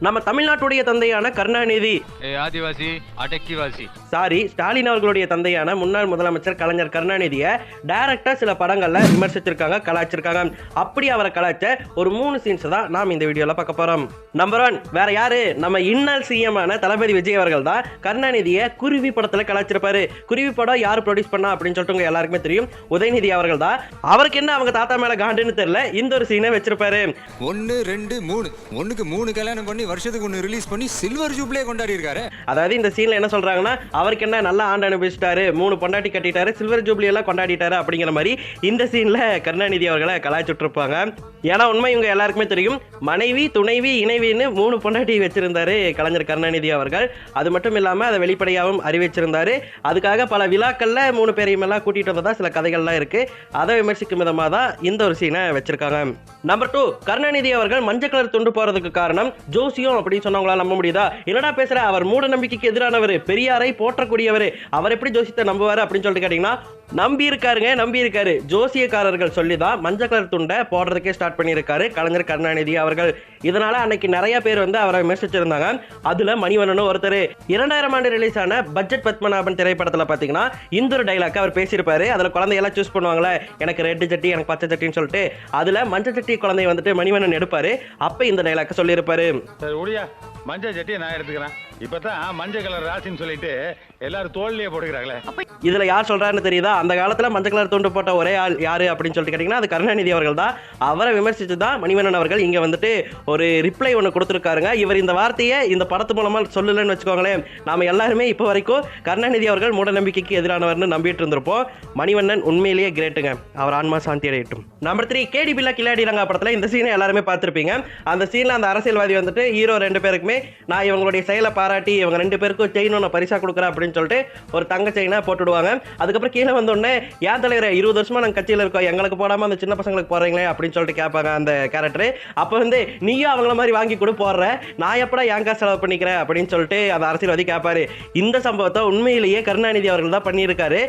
நம்ம தமிழ்நாட்டுடைய தந்தையான கருணாநிதி ஆதிவாசி அடக்கிவாசி ஸ்டாலின் அவர்களுடைய தந்தையான முன்னாள் முதலமைச்சர் கலைஞர் கருணாநிதியை டைரக்டா சில படங்கள்ல விமர்சிச்சிருக்காங்க, கலாய்ச்சிருக்காங்க. அப்படி அவரை கலாய்ச்ச ஒரு 3 சீன்ஸ் தான் நாம் இந்த வீடியோல பார்க்க போறோம். நம்பர் 1, வேற யாரு, நம்ம இன்னாள் சிஎம் ஆன தளபதி விஜய் அவர்கள் தான் கருணாநிதியை குருவி படத்துல கலாய்ச்சிருப்பாரு. குருவி படம் யார் ப்ரொடியூஸ் பண்ணா அப்படின்னு சொல்லிட்டு எல்லாருக்குமே தெரியும், உதயநிதி அவர்கள் தான். அவருக்கு என்ன அவங்க தாத்தா மேல காண்டுன்னு தெரியல, இந்த ஒரு சீனை வச்சிருப்பாரு. 1 2 3 ஒண்ணுக்கு 3 கல்யாணம் பண்ணி வருஷத்துக்கு 1 ரிலீஸ் பண்ணி சில்வர் ஜூப்ளே கொண்டாடி இருக்காரு. அதாவது இந்த சீன்ல என்ன சொல்றாங்கன்னா, அவருக்கு என்ன நல்லா ஆண்டு அனுபவிச்சிட்டாரு, 3 பொண்டாட்டி கட்டிட்டாரு, சில்வர் ஜூப்ளி எல்லாம் கொண்டாடிட்டாரு அப்படிங்கிற மாதிரி இந்த சீன்ல கருணாநிதி அவர்களை கலாய்ச்சிட்டு இருப்பாங்க. ஏன்னா உண்மை இவங்க எல்லாருக்குமே தெரியும், மனைவி துணைவி இணைவின்னு 3 பொண்டாட்டி வச்சிருந்தாரு கலைஞர் கருணாநிதி அவர்கள். அது மட்டும் இல்லாம அதை வெளிப்படையாகவும் அறிவிச்சிருந்தாரு. அதுக்காக பல விழாக்கள்ல 3 பேரையும் எல்லாம் கூட்டிட்டு வந்ததா சில கதைகள்லாம் இருக்கு. அதை விமர்சிக்கும் விதமாக தான் இந்த ஒரு சீனை வச்சிருக்காங்க. நம்பர் 2, கருணாநிதி அவர்கள் மஞ்சள் கலர் துண்டு போறதுக்கு காரணம் ஜோசியம் அப்படின்னு சொன்னவங்களால நம்ப முடியுதா? என்னடா பேசுற, அவர் மூட நம்பிக்கைக்கு எதிரானவர், பெரியாரை போற்றக்கூடியவர், அவர் எப்படி ஜோசியத்தை நம்புவாரு அப்படின்னு சொல்லிட்டு கேட்டீங்கன்னா, நம்பி இருக்காரு. ஜோசியக்காரர்கள் சொல்லிதான் மஞ்சள் கலர் துண்டை போடுறதுக்கே ஸ்டார்ட் பண்ணியிருக்காரு கலைஞர் கருணாநிதி அவர்கள். இதனால அன்னைக்கு நிறைய பேர் அவரை விமர்சிச்சிருந்தாங்க. அதுல மணிவண்ணனும் ஒருத்தர். 2000 ஆண்டு ரிலீஸ் ஆன பட்ஜெட் பத்மநாபன் திரைப்படத்துல பாத்தீங்கன்னா இந்த ஒரு டைலாக் அவர் பேசியிருப்பாரு. அதுல குழந்தையெல்லாம் சூஸ் பண்ணுவாங்களே, எனக்கு ரெட் சட்டி எனக்கு பச்சை சட்டின்னு சொல்லிட்டு, அதுல மஞ்சள் சட்டி குழந்தைய மணிவண்ணன் எடுப்பாரு. அப்ப இந்த டைலாக் சொல்லியிருப்பாரு. மஞ்சள் சட்டியை நான் எடுத்துக்கிறேன், இப்பதான் மஞ்சள் கலர் ராசின்னு சொல்லிட்டு எல்லாரும் தோல்லையே போட்டுக்கிறாங்களே. இதுல யார் சொல்றாருன்னு தெரியுதா? அந்த காலத்துல மஞ்சள் கலர் துண்டு போட்ட ஒரே ஆள் யாரு அப்படின்னு சொல்லிட்டு கேட்டீங்கன்னா அது கருணாநிதி அவர்கள் தான். அவரை விமர்சிச்சு தான் மணிவண்ணன் அவர்கள் இங்க ஒரு ரிப்ளை ஒன்று கொடுத்துருக்காருங்க. இவர் இந்த வார்த்தையை இந்த படத்து மூலமா சொல்லலன்னு வச்சுக்கோங்களேன், நாம எல்லாருமே இப்போ வரைக்கும் கருணாநிதி அவர்கள் மூட நம்பிக்கைக்கு எதிரானவர்னு நம்பிட்டு இருந்திருப்போம். மணிவண்ணன் உண்மையிலேயே கிரேட்டுங்க, அவர் ஆன்மா சாந்தி அடையட்டும். நம்பர் 3, கேடி பில்லா கில்லாடி ரங்கா படத்துல இந்த சீனை எல்லாருமே பார்த்திருப்பீங்க. அந்த சீன்ல அந்த அரசியல்வாதி ஹீரோ 2 பேருக்குமே நான் இவங்களுடைய செயலை பாராட்டி இவங்க 2 பேருக்கும் செயின் ஒன்று பரிசா கொடுக்குறேன் அப்படின்னு சொல்லிட்டு ஒரு தங்க செயினா போட்டுடுவாங்க. அதுக்கப்புறம் கீழே வந்தோடனே, ஏன் தலைவரே 20 வருஷமா நாங்கள் கட்சியில் இருக்கோம், எங்களுக்கு போடாம அந்த சின்ன பசங்களுக்கு போறீங்களே அப்படின்னு சொல்லிட்டு கேட்பாங்க அந்த கேரக்டர். அப்போ நீயும் அவங்கள மாதிரி வாங்கி கூட போடுற, நான் எப்படா என் காசு செலவு பண்ணிக்கிறேன் அப்படின்னு சொல்லிட்டு அந்த அரசியல்வாதி கேட்பாரு. இந்த சம்பவத்தை உண்மையிலேயே கருணாநிதி அவர்கள் தான் பண்ணியிருக்காரு.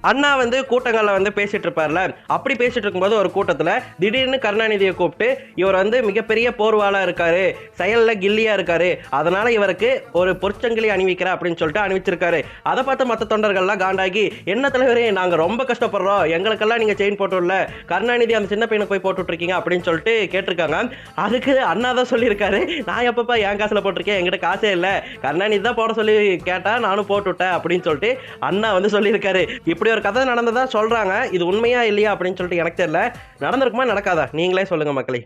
அண்ணா கூட்டங்கள்ல பேசிட்டு இருப்பார்ல, அப்படி பேசிட்டு இருக்கும்போது ஒரு கூட்டத்துல திடீர்னு கருணாநிதியை கூப்பிட்டு, இவர் மிகப்பெரிய போர்வாளா இருக்காரு, செயல்ல கில்லியா இருக்காரு, அதனால இவருக்கு ஒரு பொற்சங்கிலி அணிவிக்கிற அப்படின்னு சொல்லிட்டு அணிவிச்சிருக்காரு. அதை பார்த்து மற்ற தொண்டர்கள்லாம் காண்டாகி, என்ன தலைவரே நாங்க ரொம்ப கஷ்டப்படுறோம், எங்களுக்கெல்லாம் நீங்க செயின் போட்டுள்ள, கருணாநிதி அந்த சின்ன பையனை போய் போட்டுட்டு இருக்கீங்க அப்படின்னு சொல்லிட்டு கேட்டிருக்காங்க. அதுக்கு அண்ணா தான் சொல்லியிருக்காரு, நான் எப்பப்பா என் காசுல போட்டிருக்கேன், என்கிட்ட காசே இல்லை, கருணாநிதி தான் போட சொல்லி கேட்டா நானும் போட்டுவிட்டேன் அப்படின்னு சொல்லிட்டு அண்ணா சொல்லியிருக்காரு. இப்படி ஒரு கதை நடந்ததா சொல்றாங்க. இது உண்மையா இல்லையா அப்படின்னு சொல்லிட்டு எனக்கு தெரியல. நடந்திருக்குமா நடக்காதா, நீங்களே சொல்லுங்க மக்களே.